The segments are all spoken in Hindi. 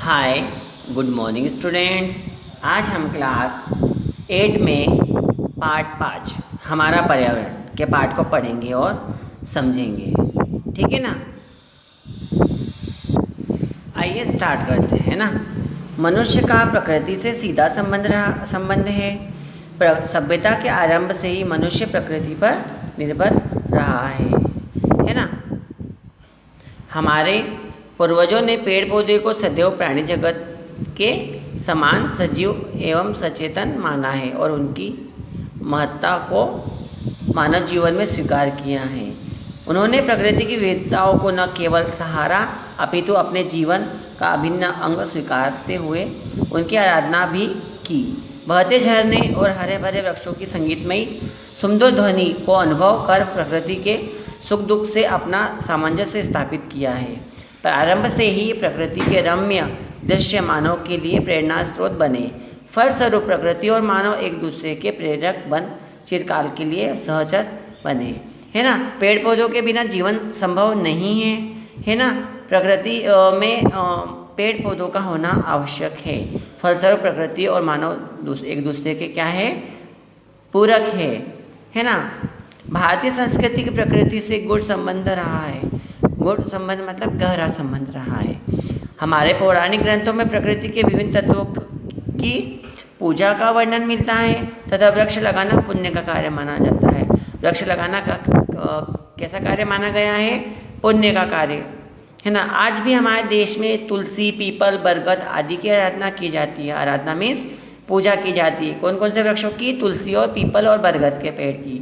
हाय, गुड मॉर्निंग स्टूडेंट्स। आज हम क्लास 8 में पार्ट 5 हमारा पर्यावरण के पाठ को पढ़ेंगे और समझेंगे। ठीक है ना। आइए स्टार्ट करते हैं ना। मनुष्य का प्रकृति से सीधा संबंध है। सभ्यता के आरंभ से ही मनुष्य प्रकृति पर निर्भर रहा है ना। हमारे पूर्वजों ने पेड़ पौधे को सदैव प्राणी जगत के समान सजीव एवं सचेतन माना है और उनकी महत्ता को मानव जीवन में स्वीकार किया है। उन्होंने प्रकृति की विविधताओं को न केवल सहारा अपितु अपने जीवन का अभिन्न अंग स्वीकारते हुए उनकी आराधना भी की। बहते झरने और हरे भरे वृक्षों की संगीतमयी सुमधुर ध्वनि को अनुभव कर प्रकृति के सुख दुख से अपना सामंजस्य स्थापित किया है। प्रारंभ से ही प्रकृति के रम्य दृश्य मानव के लिए प्रेरणा स्रोत बने। फलस्वरूप प्रकृति और मानव एक दूसरे के प्रेरक बन चिरकाल के लिए सहचर बने, है ना। पेड़ पौधों के बिना जीवन संभव नहीं है ना। प्रकृति में पेड़ पौधों का होना आवश्यक है। फलस्वरूप प्रकृति और मानव एक दूसरे के क्या है, पूरक है ना। भारतीय संस्कृति की प्रकृति से गुण संबंध रहा है। गुण संबंध मतलब गहरा संबंध रहा है। हमारे पौराणिक ग्रंथों में प्रकृति के विभिन्न तत्वों की पूजा का वर्णन मिलता है तथा वृक्ष लगाना पुण्य का कार्य माना जाता है। वृक्ष लगाना का कैसा कार्य माना गया है, पुण्य का कार्य, है ना। आज भी हमारे देश में तुलसी, पीपल, बरगद आदि की आराधना की जाती है। आराधना मीन्स पूजा की जाती है। कौन कौन से वृक्षों की? तुलसी और पीपल और बरगद के पेड़ की।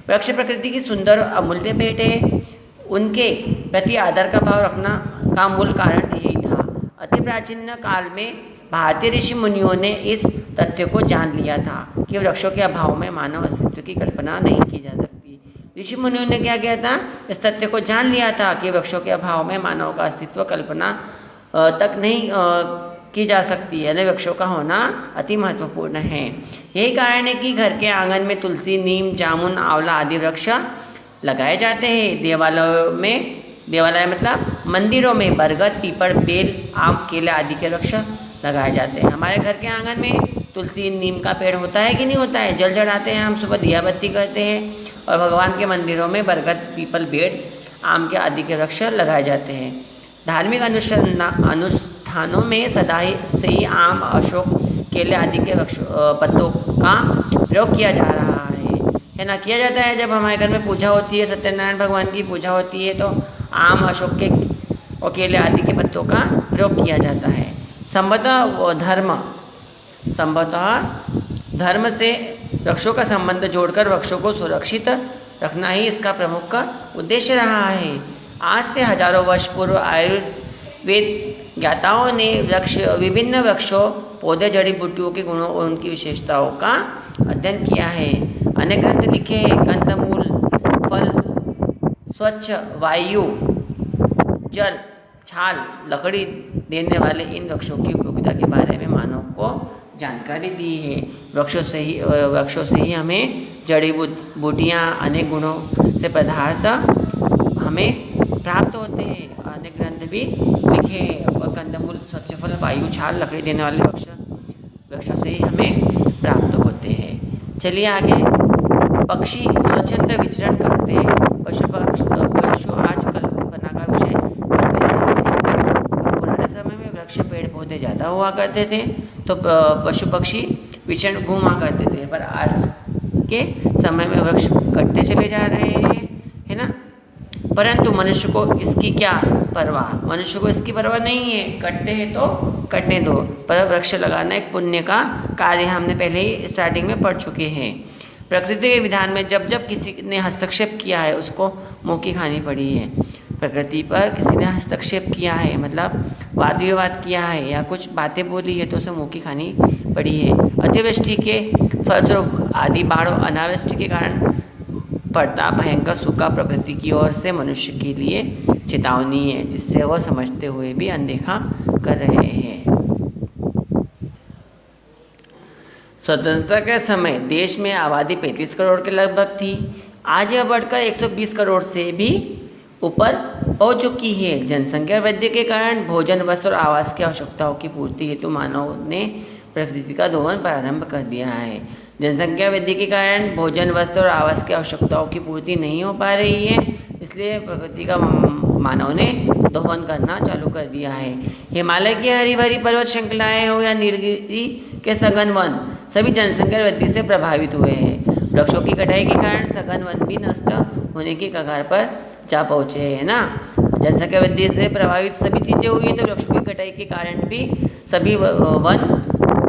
वृक्ष प्रकृति की सुंदर और अमूल्य भेंट है। उनके प्रति आदर का भाव रखना का मूल कारण यही था। अति प्राचीन काल में भारतीय ऋषि मुनियों ने इस तथ्य को जान लिया था कि वृक्षों के अभाव में मानव अस्तित्व की कल्पना नहीं की जा सकती। ऋषि मुनियों ने क्या किया था? इस तथ्य को जान लिया था कि वृक्षों के अभाव में मानव का अस्तित्व कल्पना तक नहीं की जा सकती है, यानी वृक्षों का होना अति महत्वपूर्ण है। यही कारण है कि घर के आंगन में तुलसी, नीम, जामुन, आंवला आदि वृक्ष लगाए जाते हैं। देवालय मतलब मंदिरों में बरगद, पीपल, बेल, आम, केले आदि के वृक्ष लगाए जाते हैं। हमारे घर के आंगन में तुलसी, नीम का पेड़ होता है कि नहीं होता है? जल चढ़ाते हैं हम, सुबह दिया बत्ती करते हैं और भगवान के मंदिरों में बरगद, पीपल, बेल, आम के आदि के वृक्ष लगाए जाते हैं। धार्मिक अनुष्ठानों में सदा से ही आम, अशोक, केले आदि के पत्तों का प्रयोग किया जा रहा है ना। किया जाता है जब हमारे घर में पूजा होती है, सत्यनारायण भगवान की पूजा होती है, तो आम, अशोक के और केले आदि के पत्तों का प्रयोग किया जाता है। संभवतः धर्म से वृक्षों का संबंध जोड़कर वृक्षों को सुरक्षित रखना ही इसका प्रमुख उद्देश्य रहा है। आज से हजारों वर्ष पूर्व आयुर्वेद ज्ञाताओं ने विभिन्न वृक्षों, पौधे, जड़ी बूटियों के गुणों और उनकी विशेषताओं का अध्ययन किया है। अनेक ग्रंथ लिखे हैं। कंदमूल, फल, स्वच्छ वायु, जल, छाल, लकड़ी देने वाले इन वृक्षों की उपयोगिता के बारे में मानव को जानकारी दी है। वृक्षों से ही हमें जड़ी बूटियाँ, अनेक गुणों से पदार्थ हमें प्राप्त होते हैं। अनेक ग्रंथ भी लिखे हैं। और कंदमूल, स्वच्छ फल, वायु, छाल, लकड़ी देने वाले वृक्षों से ही हमें प्राप्त होते हैं। चलिए आगे। पक्षी स्वच्छंद विचरण करते हैं। पशु आज कल्पना का विषय बनते जा रहे हैं। पुराने समय में वृक्ष, पेड़ पौधे ज़्यादा हुआ करते थे तो पशु पक्षी विचरण घूमा करते थे, पर आज के समय में वृक्ष कटते चले जा रहे हैं, है ना। परंतु मनुष्य को इसकी क्या परवाह? मनुष्य को इसकी परवाह नहीं है। कटते हैं तो कटने दो, पर वृक्ष लगाना एक पुण्य का कार्य हमने पहले ही स्टार्टिंग में पढ़ चुके हैं। प्रकृति के विधान में जब जब किसी ने हस्तक्षेप किया है उसको मुँह की खानी पड़ी है। प्रकृति पर किसी ने हस्तक्षेप किया है मतलब वाद विवाद किया है या कुछ बातें बोली है तो उसे मुँह की खानी पड़ी है। अतिवृष्टि के फलस्वरूप आदि बाढ़ और अनावृष्टि के कारण पड़ता भयंकर सूखा प्रकृति की ओर से मनुष्य के लिए चेतावनी है, जिससे वह समझते हुए भी अनदेखा कर रहे हैं। स्वतंत्रता के समय देश में आबादी 35 करोड़ के लगभग थी। आज यह बढ़कर 120 करोड़ से भी ऊपर हो चुकी है। जनसंख्या वृद्धि के कारण भोजन, वस्त्र और आवास की आवश्यकताओं की पूर्ति हेतु मानव ने प्रकृति का दोहन प्रारंभ कर दिया है। जनसंख्या वृद्धि के कारण भोजन, वस्त्र और आवास की आवश्यकताओं की पूर्ति नहीं हो पा रही है, इसलिए प्रकृति का मानव ने दोहन करना चालू कर दिया है। हिमालय की हरी भरी पर्वत श्रृंखलाएं हो या नीलगिरी के सघन वन, सभी जनसंख्या वृद्धि से प्रभावित हुए हैं। वृक्षों की कटाई के कारण सघन वन भी नष्ट होने की कगार पर जा पहुँचे है ना। जनसंख्या वृद्धि से प्रभावित सभी चीज़ें हुई हैं, तो वृक्षों की कटाई के कारण भी सभी वन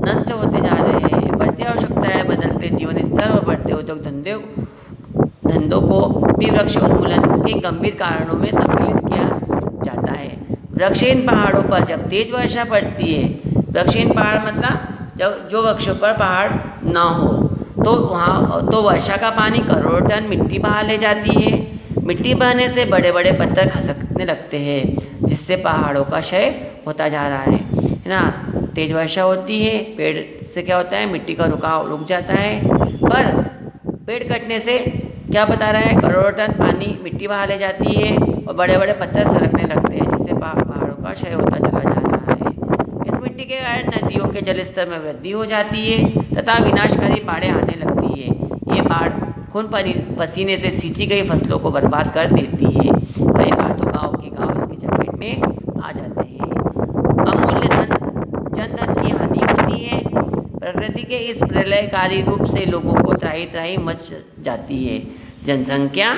नष्ट होते जा रहे हैं। बढ़ती आवश्यकताएं, बदलते जीवन स्तर और बढ़ते उद्योग धंधों को भी वृक्ष उन्मूलन के गंभीर कारणों में सम्मिलित किया जाता है। वृक्षहीन पहाड़ों पर जब तेज वर्षा पड़ती है, वृक्षहीन पहाड़ मतलब जब जो वृक्षों पर पहाड़ ना हो, तो वहाँ तो वर्षा का पानी करोड़ों टन मिट्टी बहा ले जाती है। मिट्टी बहने से बड़े बड़े पत्थर खसकने लगते हैं, जिससे पहाड़ों का क्षय होता जा रहा है ना। तेज वर्षा होती है, पेड़ से क्या होता है, मिट्टी का रुकाव रुक जाता है, पर पेड़ कटने से क्या बता रहा है, करोड़ों टन पानी मिट्टी बहा ले जाती है और बड़े बड़े पत्थर सरकने लगते हैं, जिससे पहाड़ों का क्षय होता चला जा रहा है। इस मिट्टी के कारण नदियों के जलस्तर में वृद्धि हो जाती है तथा विनाशकारी बाढ़ें आने लगती है। ये बाढ़ खून पसीने से सींची गई फसलों को बर्बाद कर देती है। कई बार तो गाँव के गाँव इसकी चपेट में आ जाते हैं। अमूल्य जनधन की हानि होती है। प्रकृति के इस प्रलयकारी रूप से लोगों को त्राही त्राही मच जाती है। जनसंख्या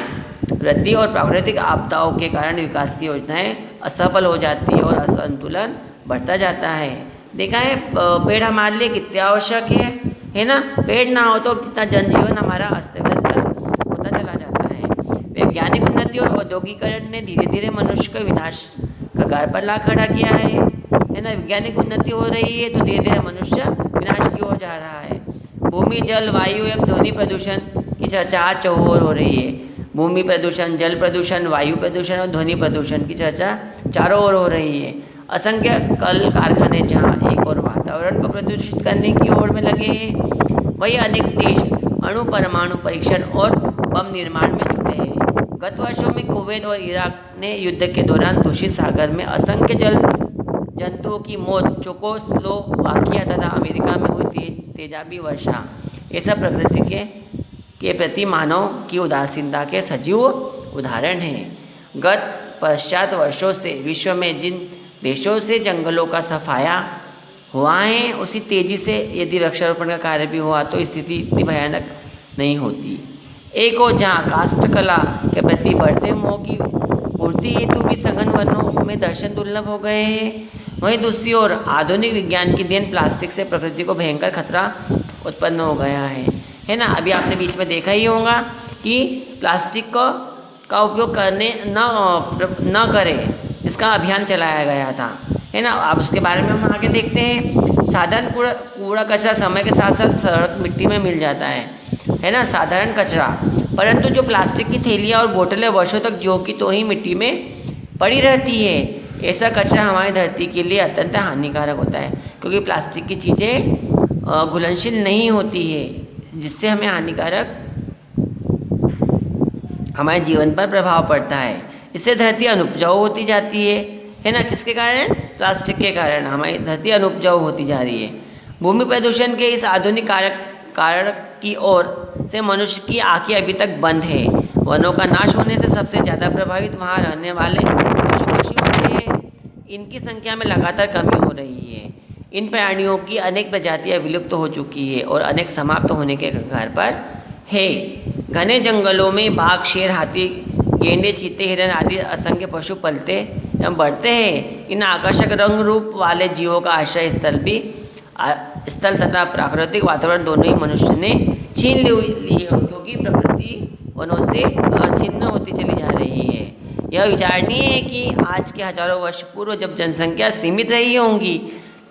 वृद्धि और प्राकृतिक आपदाओं के कारण विकास की योजनाएं असफल हो जाती है और असंतुलन बढ़ता जाता है। देखा है पेड़ हमारे लिए कितने आवश्यक है ना। पेड़ ना हो तो कितना जनजीवन हमारा अस्त व्यस्त होता चला जाता है। वैज्ञानिक उन्नति और औद्योगिकरण ने धीरे धीरे मनुष्य को विनाश कगार पर ला खड़ा किया है ना। वैज्ञानिक उन्नति हो रही है तो धीरे धीरे मनुष्य विनाश की ओर जा रहा है। भूमि, जल, वायु एवं ध्वनि प्रदूषण की चर्चा चौओर हो रही है। भूमि प्रदूषण, जल प्रदूषण, वायु प्रदूषण और ध्वनि प्रदूषण की चर्चा चारों ओर हो रही है। असंख्य कल कारखाने जहाँ एक और वातावरण को प्रदूषित करने की ओर में लगे हैं, वही अनेक देश अणु परमाणु परीक्षण और बम निर्माण में जुटे हैं। गत वर्षों में कुवैत और इराक ने युद्ध के दौरान दूषित सागर में असंख्य जल जंतुओं की मौत, चेकोस्लोवाकिया तथा अमेरिका में हुई तेजाबी वर्षा, ये सब प्रकृति के प्रति मानव की उदासीनता के सजीव उदाहरण हैं। गत पश्चात वर्षों से विश्व में जिन देशों से जंगलों का सफाया हुआ है, उसी तेजी से यदि वृक्षारोपण का कार्य भी हुआ तो स्थिति इतनी भयानक नहीं होती। एक और जहाँ काष्ठकला के प्रति बढ़ते मोह की पूर्ति हेतु भी सघन वनों में दर्शन दुर्लभ हो गए हैं, वहीं दूसरी ओर आधुनिक विज्ञान की देन प्लास्टिक से प्रकृति को भयंकर खतरा उत्पन्न हो गया है ना। अभी आपने बीच में देखा ही होगा कि प्लास्टिक का उपयोग करने न करें, इसका अभियान चलाया गया था, है ना। अब उसके बारे में हम आगे देखते हैं। साधारण कूड़ा कचरा समय के साथ साथ सड़क मिट्टी में मिल जाता है ना, साधारण कचरा। परंतु जो प्लास्टिक की थैलियाँ और बोतलें वर्षों तक जो की तो ही मिट्टी में पड़ी रहती है, ऐसा कचरा हमारी धरती के लिए अत्यंत हानिकारक होता है, क्योंकि प्लास्टिक की चीज़ें घुलनशील नहीं होती है, जिससे हमें हानिकारक हमारे जीवन पर प्रभाव पड़ता है। इससे धरती अनुपजाऊ होती जाती है ना। किसके कारण? प्लास्टिक के कारण हमारी धरती अनुपजाऊ होती जा रही है। भूमि प्रदूषण के इस आधुनिक कारक की ओर से मनुष्य की आंखें अभी तक बंद है। वनों का नाश होने से सबसे ज़्यादा प्रभावित वहाँ रहने वाले पशु पक्षी होते हैं। इनकी संख्या में लगातार कमी हो रही है। इन प्राणियों की अनेक प्रजातियाँ विलुप्त हो चुकी है और अनेक समाप्त होने के कगार पर है। घने जंगलों में बाघ, शेर, हाथी, गेंडे, चीते, हिरण आदि असंख्य पशु पलते एवं बढ़ते हैं। इन आकर्षक रंग रूप वाले जीवों का आश्रय स्थल तथा प्राकृतिक वातावरण दोनों ही मनुष्य ने छीन ली है, क्योंकि प्रकृति वनों से छिन्न होती चली जा रही है। यह विचारणीय है कि आज के हजारों वर्ष पूर्व जब जनसंख्या सीमित रही होंगी,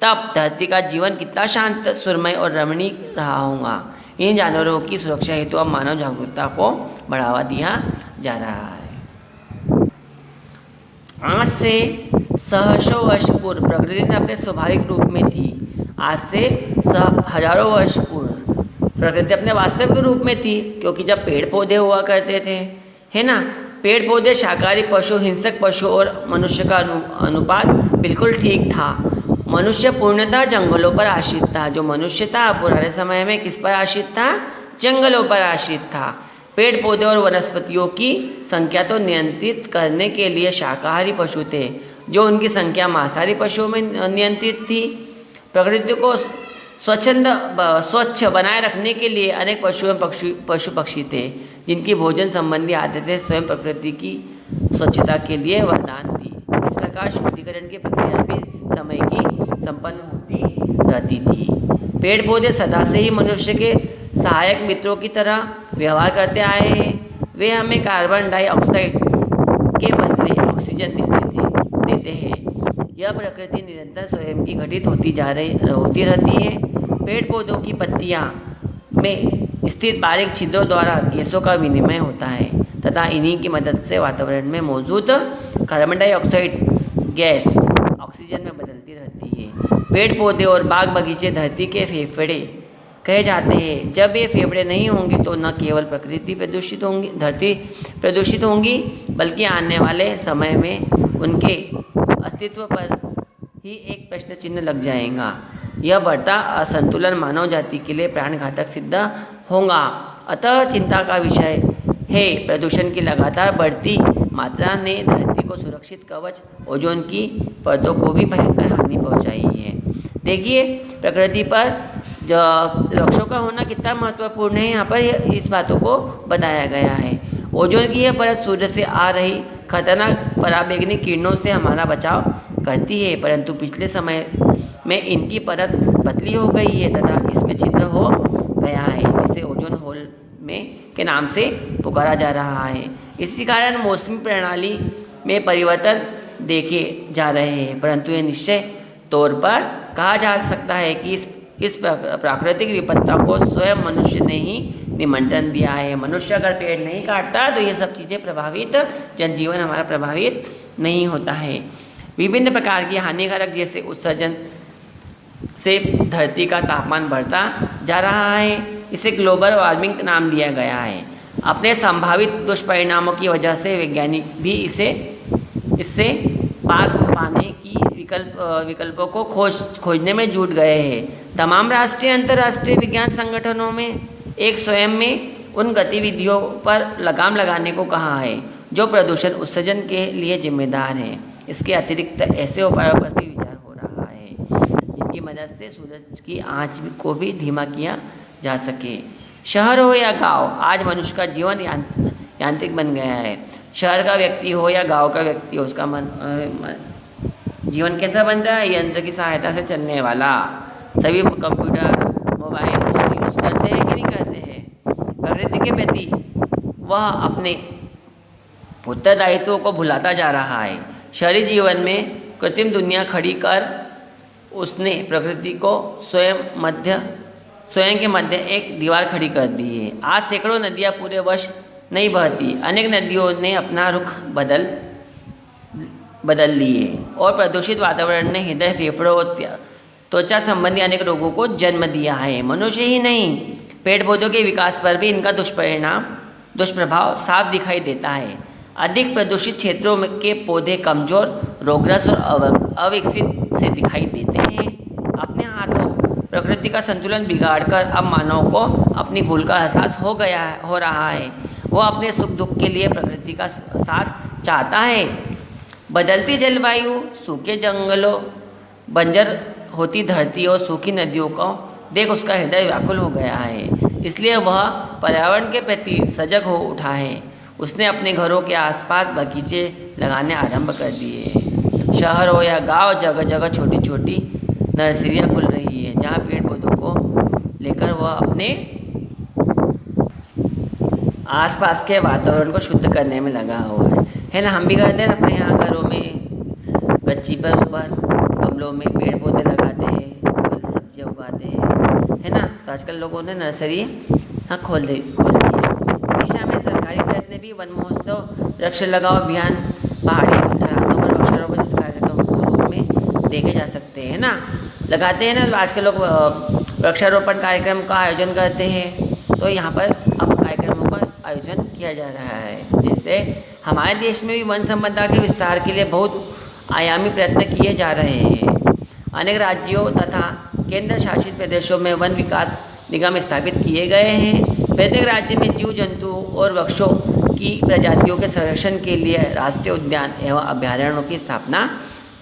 तब धरती का जीवन कितना शांत, सुरमय और रमणीक रहा होगा। इन जानवरों की सुरक्षा हेतु अब मानव जागरूकता को बढ़ावा दिया जा रहा है। आज से सहस्रों वर्ष पूर्व प्रकृति ने अपने स्वाभाविक रूप में थी। आज से हजारों वर्ष पूर्व प्रकृति अपने वास्तविक रूप में थी, क्योंकि जब पेड़ पौधे हुआ करते थे, है ना, पेड़ पौधे, शाकाहारी पशु, हिंसक पशु और मनुष्य का अनुपात बिल्कुल ठीक था। मनुष्य पूर्णतः जंगलों पर आश्रित था। जो मनुष्य था पुराने समय में किस पर आश्रित था? जंगलों पर आश्रित था। पेड़ पौधे और वनस्पतियों की संख्या तो नियंत्रित करने के लिए शाकाहारी पशु थे, जो उनकी संख्या मांसाहारी पशुओं में नियंत्रित थी। प्रकृति को स्वच्छ बनाए रखने के लिए अनेक पशु पक्षी थे, जिनकी भोजन संबंधी आदतें स्वयं प्रकृति की स्वच्छता के लिए वरदान थी। इस प्रकार शुद्धिकरण की प्रक्रिया भी समय की संपन्न होती रहती थी। पेड़ पौधे सदा से ही मनुष्य के सहायक मित्रों की तरह व्यवहार करते आए हैं। वे हमें कार्बन डाइऑक्साइड के बदले ऑक्सीजन देते हैं। यह प्रकृति निरंतर स्वयं की घटित होती रहती है। पेड़ पौधों की पत्तियां में स्थित बारीक छिद्रों द्वारा गैसों का विनिमय होता है तथा इन्हीं की मदद से वातावरण में मौजूद कार्बन डाइऑक्साइड गैस ऑक्सीजन में बदलती रहती है। पेड़ पौधे और बाग बगीचे धरती के फेफड़े कहे जाते हैं। जब ये फेफड़े नहीं होंगे तो न केवल धरती प्रदूषित होंगी, बल्कि आने वाले समय में उनके अस्तित्व पर ही एक प्रश्न चिन्ह लग जाएगा। यह बढ़ता असंतुलन मानव जाति के लिए प्राणघातक सिद्ध होगा। अतः चिंता का विषय है। प्रदूषण की लगातार बढ़ती मात्रा ने धरती को सुरक्षित कवच ओजोन की परतों को भी भयंकर हानि पहुंचाई है। देखिए प्रकृति पर जो वृक्षों का होना कितना महत्वपूर्ण है, यहाँ पर इस बातों को बताया गया है। ओजोन की यह परत सूर्य से आ रही खतरनाक पराबैंगनी किरणों से हमारा बचाव करती है, परंतु पिछले समय में इनकी परत पतली हो गई है तथा इसमें छिद्र हो गया है, जिसे ओजोन होल में के नाम से पुकारा जा रहा है। इसी कारण मौसमी प्रणाली में परिवर्तन देखे जा रहे हैं, परंतु यह निश्चय तौर पर कहा जा सकता है कि इस प्राकृतिक विपत्ता को स्वयं मनुष्य ने ही निमंत्रण दिया है। मनुष्य अगर पेड़ नहीं काटता तो ये सब चीज़ें प्रभावित, जनजीवन हमारा प्रभावित नहीं होता है। विभिन्न प्रकार की हानिकारक जैसे उत्सर्जन से धरती का तापमान बढ़ता जा रहा है। इसे ग्लोबल वार्मिंग नाम दिया गया है। अपने संभावित दुष्परिणामों की वजह से वैज्ञानिक भी इससे पार पाने की विकल्पों को खोजने में जुट गए हैं। तमाम राष्ट्रीय अंतर्राष्ट्रीय विज्ञान संगठनों में एक स्वयं में उन गतिविधियों पर लगाम लगाने को कहा है जो प्रदूषण उत्सर्जन के लिए जिम्मेदार हैं। इसके अतिरिक्त ऐसे उपायों पर भी विचार हो रहा है जिनकी मदद से सूरज की आंच को भी धीमा किया जा सके। शहर हो या गांव, आज मनुष्य का जीवन यांत्रिक बन गया है। शहर का व्यक्ति हो या गांव का व्यक्ति हो, उसका जीवन कैसा बन रहा है? यंत्र की सहायता से चलने वाला। सभी कंप्यूटर, मोबाइल फोन यूज़ करते हैं कि नहीं करते हैं? प्रकृति के प्रति वह अपने उत्तरदायित्वों को भुलाता जा रहा है। शहरी जीवन में कृत्रिम दुनिया खड़ी कर उसने प्रकृति को स्वयं के मध्य एक दीवार खड़ी कर दी है। आज सैकड़ों नदियाँ पूरे वर्ष नहीं बहती। अनेक नदियों ने अपना रुख बदल लिए और प्रदूषित वातावरण ने हृदय, फेफड़ों और त्वचा संबंधी अनेक रोगों को जन्म दिया है। मनुष्य ही नहीं, पेड़ पौधों के विकास पर भी इनका दुष्प्रभाव साफ दिखाई देता है। अधिक प्रदूषित क्षेत्रों के पौधे कमजोर, रोगग्रस्त और अविकसित से दिखाई देते हैं। अपने हाथों प्रकृति का संतुलन बिगाड़कर अब मानव को अपनी भूल का एहसास हो रहा है। वो अपने सुख दुख के लिए प्रकृति का साथ चाहता है। बदलती जलवायु, सूखे जंगलों, बंजर होती धरती और सूखी नदियों को देख उसका हृदय व्याकुल हो गया है। इसलिए वह पर्यावरण के प्रति सजग हो उठा है। उसने अपने घरों के आसपास बगीचे लगाने आरंभ कर दिए। शहर हो या गांव, जगह जगह छोटी छोटी नर्सरियां खुल रही है, जहां पेड़ पौधों को लेकर वह अपने आसपास के वातावरण को शुद्ध करने में लगा हुआ है ना। हम भी करते हैं अपने यहाँ घरों में, गच्ची पर ऊपर गमलों में पेड़ पौधे लगाते हैं, फल सब्जियाँ उगाते हैं, है ना। तो आजकल लोगों ने नर्सरी खोल ली है। दिशा में सरकारी प्रयत्न भी वन महोत्सव, वृक्ष लगाओ अभियान, पहाड़ी ढलानों पर वृक्षारोपण जैसे कार्यक्रम के रूप में देखे जा सकते हैं ना। लगाते हैं ना, आजकल लोग वृक्षारोपण कार्यक्रम का आयोजन करते हैं। तो यहाँ पर अब कार्यक्रमों का आयोजन किया जा रहा है, जैसे हमारे देश में भी वन संपदा के विस्तार के लिए बहुत आयामी प्रयत्न किए जा रहे हैं। अनेक राज्यों तथा केंद्र शासित प्रदेशों में वन विकास निगम स्थापित किए गए हैं। प्रत्येक राज्य में जीव जंतु और वृक्षों की प्रजातियों के संरक्षण के लिए राष्ट्रीय उद्यान एवं अभ्यारण्यों की स्थापना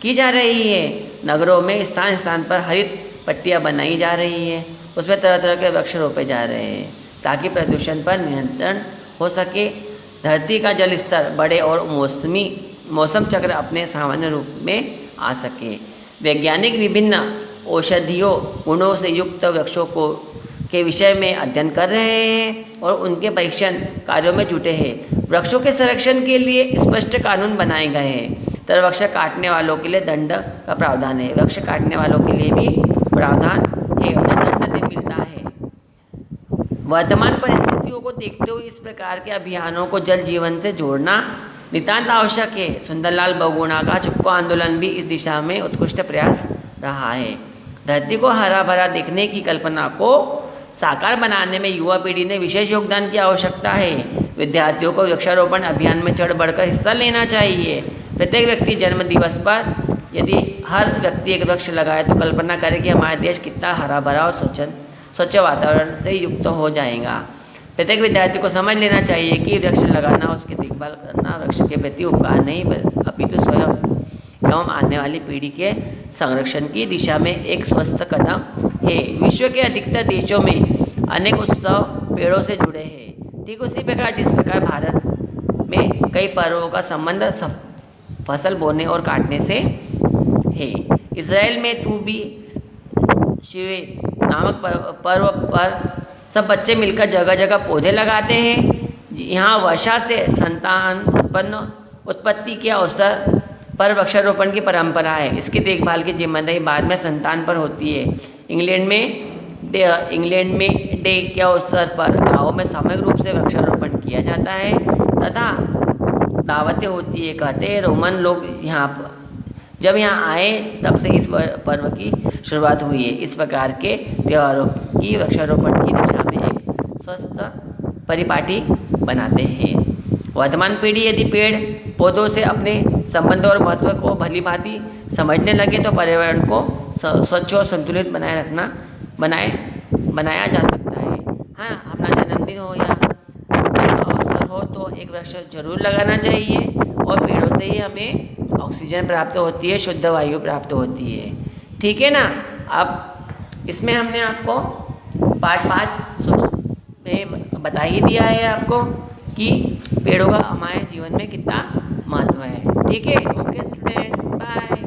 की जा रही है। नगरों में स्थान स्थान पर हरित पट्टियाँ बनाई जा रही है, उसमें तरह तरह के वृक्ष रोपे जा रहे हैं ताकि प्रदूषण पर नियंत्रण हो सके, धरती का जल स्तर बढ़े और मौसम चक्र अपने सामान्य रूप में आ सके। वैज्ञानिक विभिन्न औषधीयों गुणों से युक्त वृक्षों के विषय में अध्ययन कर रहे हैं और उनके परीक्षण कार्यों में जुटे हैं। वृक्षों के संरक्षण के लिए स्पष्ट कानून बनाए गए हैं। तर वृक्ष काटने वालों के लिए दंड का प्रावधान है। वृक्ष काटने वालों के लिए भी प्रावधान है, उन्हें दंड मिलता है। वर्तमान परिस्थितियों को देखते हुए इस प्रकार के अभियानों को जल जीवन से जोड़ना नितांत आवश्यक है। सुंदरलाल बहुगुणा का चिपको आंदोलन भी इस दिशा में उत्कृष्ट प्रयास रहा है। धरती को हरा भरा देखने की कल्पना को साकार बनाने में युवा पीढ़ी ने विशेष योगदान की आवश्यकता है। विद्यार्थियों को वृक्षारोपण अभियान में चढ़ बढ़कर हिस्सा लेना चाहिए। प्रत्येक व्यक्ति जन्म दिवस पर यदि हर व्यक्ति एक वृक्ष लगाए तो कल्पना करें कि हमारा देश कितना हरा भरा और स्वच्छ वातावरण से युक्त हो जाएगा। प्रत्येक विद्यार्थी को समझ लेना चाहिए कि वृक्ष लगाना, उसकी देखभाल करना वृक्ष के प्रति उपकार नहीं अपितु स्वयं एवं आने वाली पीढ़ी के संरक्षण की दिशा में एक स्वस्थ कदम है। विश्व के अधिकतर देशों में अनेक उत्सव पेड़ों से जुड़े हैं। ठीक उसी प्रकार जिस प्रकार भारत में कई पर्वों का संबंध फसल बोने और काटने से है। इसराइल में तू भी शिवे नामक पर्व पर सब बच्चे मिलकर जगह जगह पौधे लगाते हैं। यहाँ वर्षा से संतान उत्पत्ति के अवसर पर वृक्षारोपण की परंपरा है। इसकी देखभाल की जिम्मेदारी बाद में संतान पर होती है। इंग्लैंड में डे के अवसर पर गाँव में सामूहिक रूप से वृक्षारोपण किया जाता है तथा दावतें होती है। कहते हैं रोमन लोग जब यहाँ आए तब से इस पर्व की शुरुआत हुई है। इस प्रकार के त्योहारों की वृक्षारोपण की दिशा में एक स्वस्थ परिपाटी बनाते हैं। वर्तमान पीढ़ी यदि पेड़ पौधों से अपने संबंध और महत्व को भली भांति समझने लगे तो पर्यावरण को स्वच्छ और संतुलित बनाया जा सकता है। हाँ, अपना जन्मदिन हो या अवसर हो तो एक वृक्ष जरूर लगाना चाहिए और पेड़ों से ही हमें ऑक्सीजन प्राप्त होती है, शुद्ध वायु प्राप्त होती है। ठीक है ना। अब इसमें हमने आपको पार्ट 5 में बता ही दिया है आपको कि पेड़ों का हमारे जीवन में कितना महत्व है। ठीक है। Okay students, bye.